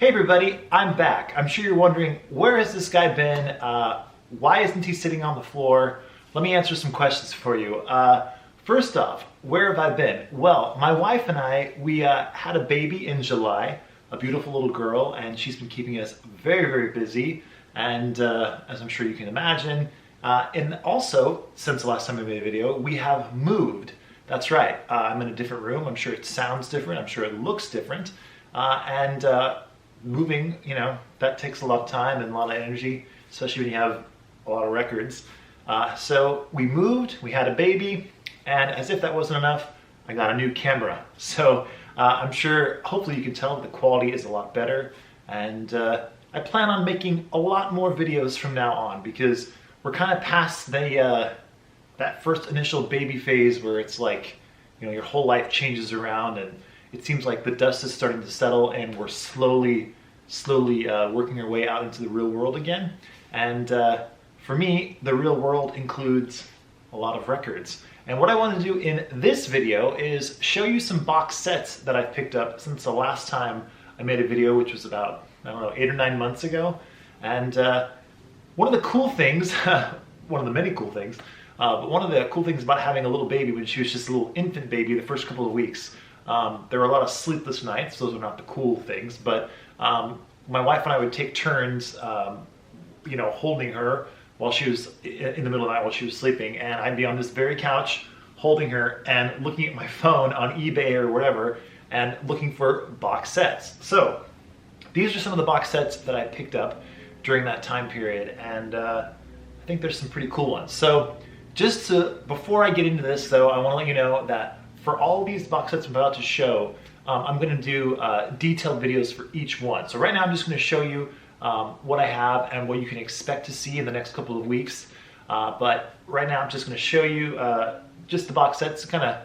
Hey everybody, I'm back. I'm sure you're wondering, where has this guy been? Why isn't he sitting on the floor? Let me answer some questions for you. First off, where have I been? Well, my wife and I, we had a baby in July, a beautiful little girl, and she's been keeping us very, very busy. And as I'm sure you can imagine, and also, since the last time I made a video, we have moved. That's right, I'm in a different room. I'm sure it sounds different. I'm sure it looks different. Moving, you know, that takes a lot of time and a lot of energy, especially when you have a lot of records. So we moved, we had a baby, and as if that wasn't enough, I got a new camera. So I'm sure, hopefully you can tell that the quality is a lot better, and I plan on making a lot more videos from now on because we're kind of past the that first initial baby phase where it's like, you know, your whole life changes around and it seems like the dust is starting to settle and we're slowly working our way out into the real world again. And for me, the real world includes a lot of records. And what I want to do in this video is show you some box sets that I've picked up since the last time I made a video, which was about, I don't know, 8 or 9 months ago. And one of the cool things, one of the many cool things, but one of the cool things about having a little baby when she was just a little infant baby the first couple of weeks, there were a lot of sleepless nights. Those were not the cool things, but my wife and I would take turns, you know, holding her while she was in the middle of the night while she was sleeping, and I'd be on this very couch holding her and looking at my phone on eBay or whatever and looking for box sets. So these are some of the box sets that I picked up during that time period, and I think there's some pretty cool ones. So before I get into this though, I want to let you know that for all these box sets I'm about to show, I'm going to do detailed videos for each one. So right now I'm just going to show you what I have and what you can expect to see in the next couple of weeks. But right now I'm just going to show you just the box sets to kind of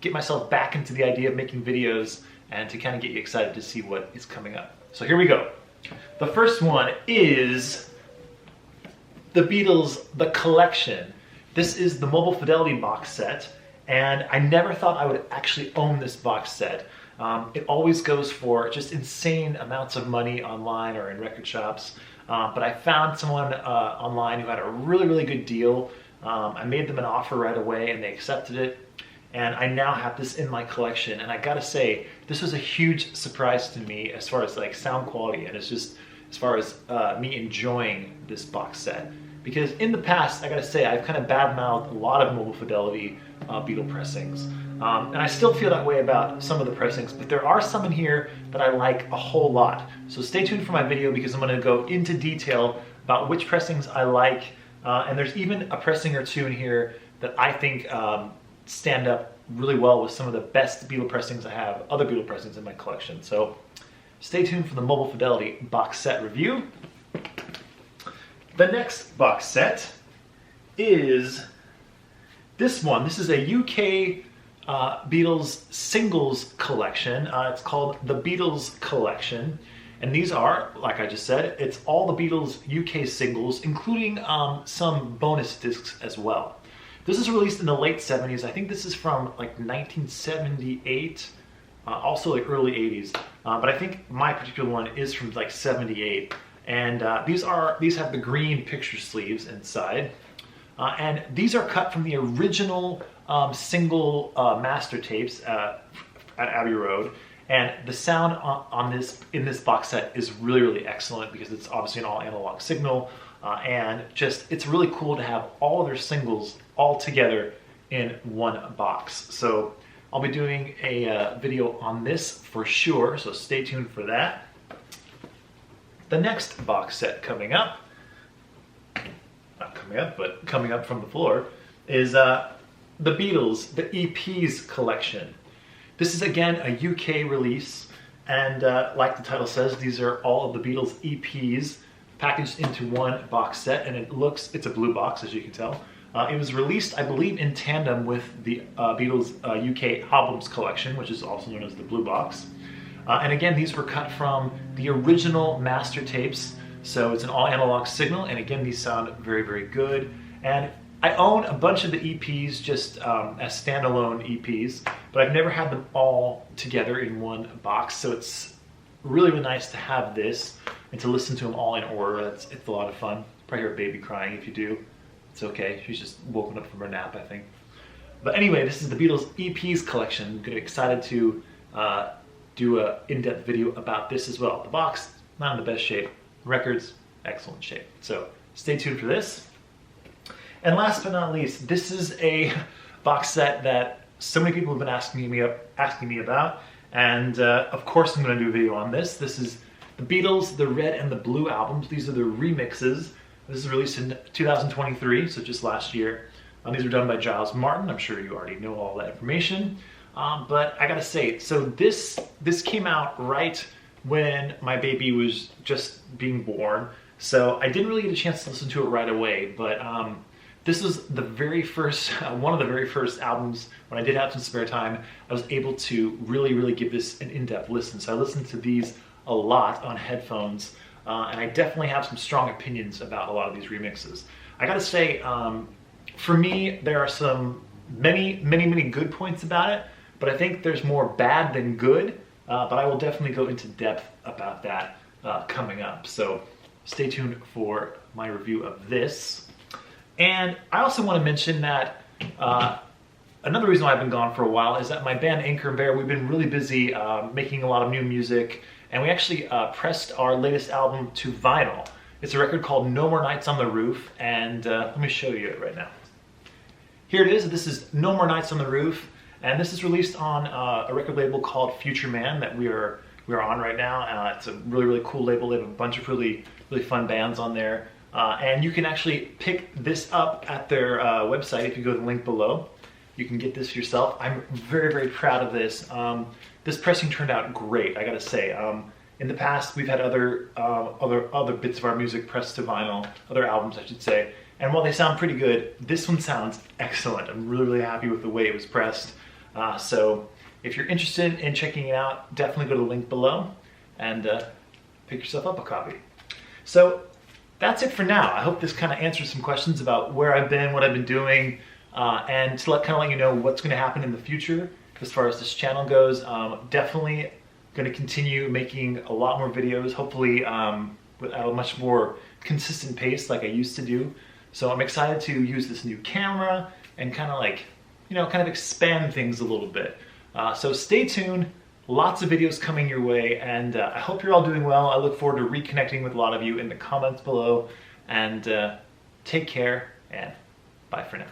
get myself back into the idea of making videos and to kind of get you excited to see what is coming up. So here we go. The first one is the Beatles The Collection. This is the Mobile Fidelity box set. And I never thought I would actually own this box set. It always goes for just insane amounts of money online or in record shops. But I found someone online who had a really, really good deal. I made them an offer right away and they accepted it. And I now have this in my collection. And I gotta say, this was a huge surprise to me as far as like sound quality and it's just as far as me enjoying this box set. Because in the past, I gotta say, I've kind of badmouthed a lot of Mobile Fidelity Beatle pressings. And I still feel that way about some of the pressings, but there are some in here that I like a whole lot. So stay tuned for my video because I'm gonna go into detail about which pressings I like. And there's even a pressing or two in here that I think stand up really well with some of the best Beatle pressings I have, other Beatle pressings in my collection. So stay tuned for the Mobile Fidelity box set review. The next box set is this one. This is a UK Beatles singles collection. It's called the Beatles Collection. And these are, like I just said, it's all the Beatles UK singles, including some bonus discs as well. This is released in the late 70s. I think this is from like 1978, also like early 80s. But I think my particular one is from like 78. And these have the green picture sleeves inside. And these are cut from the original single master tapes at Abbey Road. And the sound in this box set is really, really excellent because it's obviously an all analog signal. And just, it's really cool to have all of their singles all together in one box. So I'll be doing a video on this for sure, so stay tuned for that. The next box set coming up, not coming up, but coming up from the floor, is the Beatles, the EPS Collection. This is again a UK release, and like the title says, these are all of the Beatles EPs packaged into one box set, and it's a blue box, as you can tell. It was released, I believe, in tandem with the Beatles UK Albums Collection, which is also known as the blue box. And again, these were cut from the original master tapes, so it's an all analog signal, and again, these sound very, very good. And I own a bunch of the EPs just as standalone EPs, but I've never had them all together in one box, so it's really, really nice to have this and to listen to them all in order. It's a lot of fun. Probably hear a baby crying. If you do, it's okay. She's just woken up from her nap, I think. But anyway, this is the Beatles EPS Collection. I'm getting excited to do an in-depth video about this as well. The box, not in the best shape. Records, excellent shape. So stay tuned for this. And last but not least, this is a box set that so many people have been asking me about. And of course I'm going to do a video on this. This is the Beatles The Red and the Blue albums. These are the remixes. This is released in 2023, so just last year. These were done by Giles Martin. I'm sure you already know all that information. But I gotta say, so this came out right when my baby was just being born. So I didn't really get a chance to listen to it right away, but this was the very first, one of the very first albums when I did have some spare time. I was able to really give this an in-depth listen. So I listened to these a lot on headphones, and I definitely have some strong opinions about a lot of these remixes. I gotta say, for me, there are some many good points about it, but I think there's more bad than good, but I will definitely go into depth about that coming up. So stay tuned for my review of this. And I also want to mention that another reason why I've been gone for a while is that my band Anchor and Bear, we've been really busy making a lot of new music, and we actually pressed our latest album to vinyl. It's a record called No More Nights on the Roof, and let me show you it right now. Here it is. This is No More Nights on the Roof, and this is released on a record label called Future Man that we are on right now. It's a really cool label. They have a bunch of really fun bands on there, and you can actually pick this up at their website if you go to the link below. You can get this yourself. I'm very proud of this. This pressing turned out great, I gotta say. In the past, we've had other bits of our music pressed to vinyl, other albums, I should say. And while they sound pretty good, this one sounds excellent. I'm really happy with the way it was pressed. So if you're interested in checking it out, definitely go to the link below and pick yourself up a copy. So that's it for now. I hope this kind of answers some questions about where I've been, what I've been doing, and to kind of let you know what's going to happen in the future as far as this channel goes. Definitely going to continue making a lot more videos, hopefully at a much more consistent pace like I used to do. So I'm excited to use this new camera and kind of expand things a little bit. So stay tuned, lots of videos coming your way, and I hope you're all doing well. I look forward to reconnecting with a lot of you in the comments below, and take care, and bye for now.